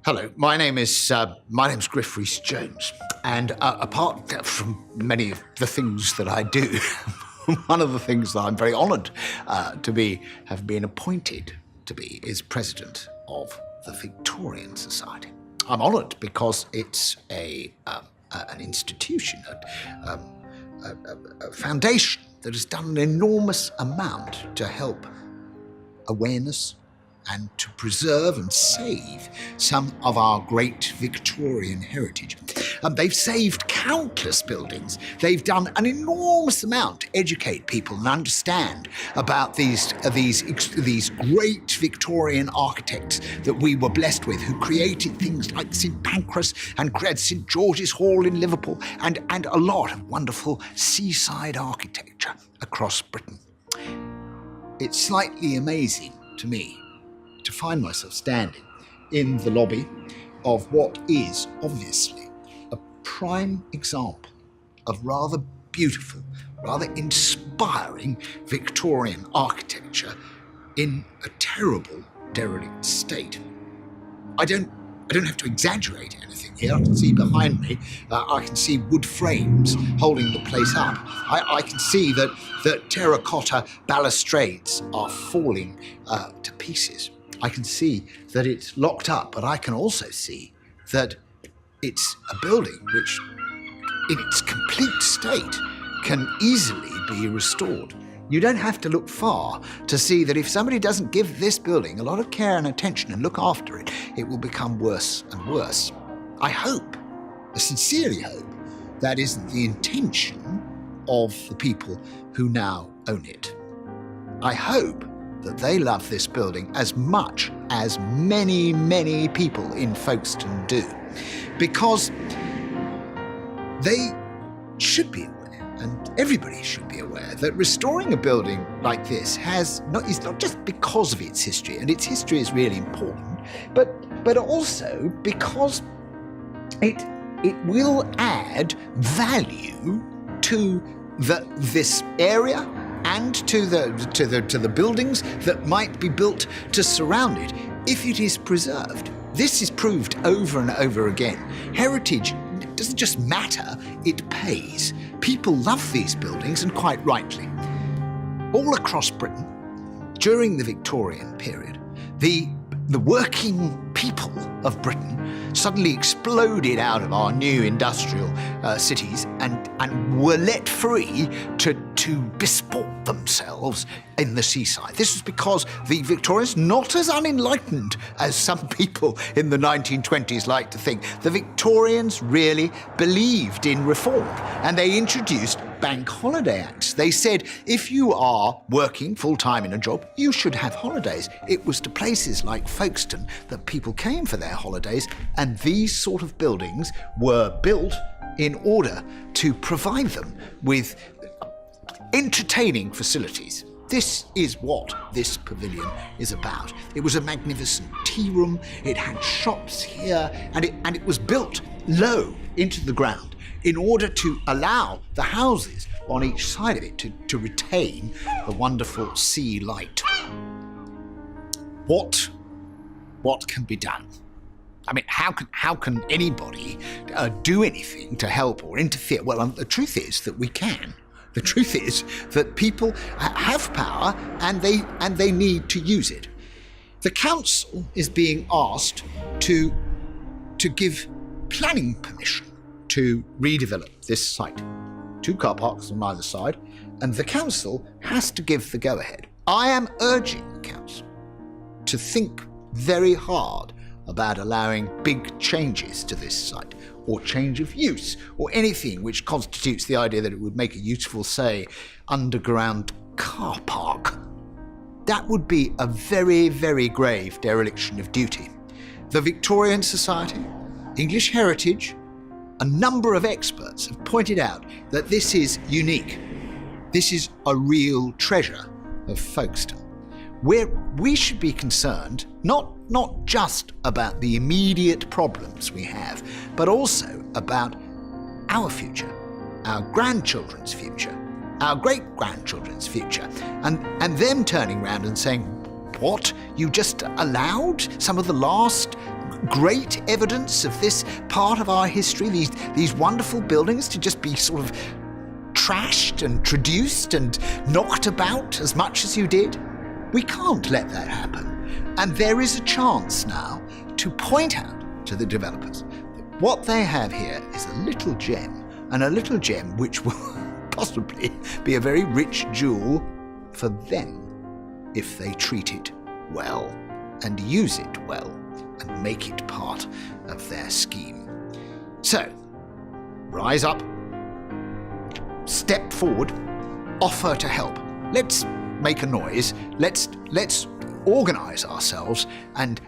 Hello, my name's Griff Rhys Jones, and apart from many of the things that I do, one of the things that I'm very honoured have been appointed to be is president of the Victorian Society. I'm honoured because it's an institution, a foundation that has done an enormous amount to help awareness and to preserve and save some of our great Victorian heritage. They've saved countless buildings. They've done an enormous amount to educate people and understand about these great Victorian architects that we were blessed with, who created things like St Pancras and St George's Hall in Liverpool, and a lot of wonderful seaside architecture across Britain. It's slightly amazing to me to find myself standing in the lobby of what is obviously a prime example of rather beautiful, rather inspiring Victorian architecture in a terrible, derelict state. I don't have to exaggerate anything here. I can see behind me, I can see wood frames holding the place up. I can see that terracotta balustrades are falling to pieces. I can see that it's locked up, but I can also see that it's a building which, in its complete state, can easily be restored. You don't have to look far to see that if somebody doesn't give this building a lot of care and attention and look after it, it will become worse and worse. I sincerely hope, that isn't the intention of the people who now own it. I hope that they love this building as much as many, many people in Folkestone do, because they should be aware, and everybody should be aware, that restoring a building like this is not just because of its history, and its history is really important, but also because it will add value to this area and to the buildings that might be built to surround it if it is preserved. This is proved over and over again. Heritage doesn't just matter, it pays. People love these buildings, and quite rightly. All across Britain, during the Victorian period, the working people of Britain suddenly exploded out of our new industrial cities and were let free to besport themselves in the seaside. This was because the Victorians, not as unenlightened as some people in the 1920s like to think, the Victorians really believed in reform, and they introduced bank holiday acts. They said, if you are working full-time in a job, you should have holidays. It was to places like Folkestone that people came for their holidays, and these sort of buildings were built in order to provide them with entertaining facilities. This is what this pavilion is about. It was a magnificent tea room, it had shops here, and it was built low into the ground in order to allow the houses on each side of it to retain the wonderful sea light. What can be done? I mean, how can anybody do anything to help or interfere? Well, the truth is that we can. The truth is that people have power and they need to use it. The council is being asked to give planning permission to redevelop this site. 2 car parks on either side, and the council has to give the go-ahead. I am urging the council to think very hard about allowing big changes to this site, or change of use, or anything which constitutes the idea that it would make a useful, say, underground car park. That would be a very, very grave dereliction of duty. The Victorian Society, English Heritage, a number of experts have pointed out that this is unique. This is a real treasure of Folkestone, where we should be concerned not just about the immediate problems we have, but also about our future, our grandchildren's future, our great-grandchildren's future, and them turning around and saying, what you just allowed? Some of the last great evidence of this part of our history, these wonderful buildings, to just be sort of trashed and traduced and knocked about as much as you did? We can't let that happen. And there is a chance now to point out to the developers that what they have here is a little gem, and a little gem which will possibly be a very rich jewel for them if they treat it well and use it well and make it part of their scheme. So, rise up, step forward, offer to help. Let's make a noise. Let's organise ourselves and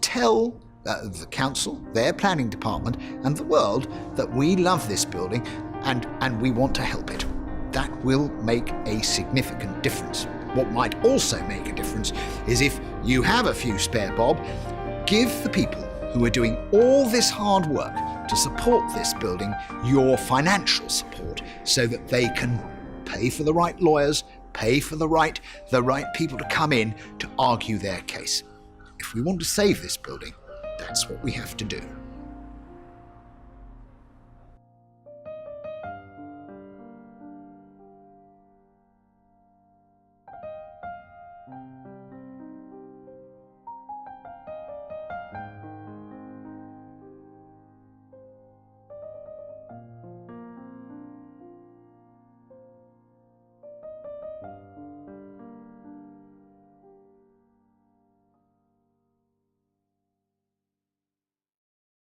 tell the council, their planning department, and the world that we love this building and we want to help it. That will make a significant difference. What might also make a difference is if you have a few spare bob, give the people who are doing all this hard work to support this building your financial support so that they can pay for the right lawyers, pay for the right people to come in to argue their case. If we want to save this building, that's what we have to do.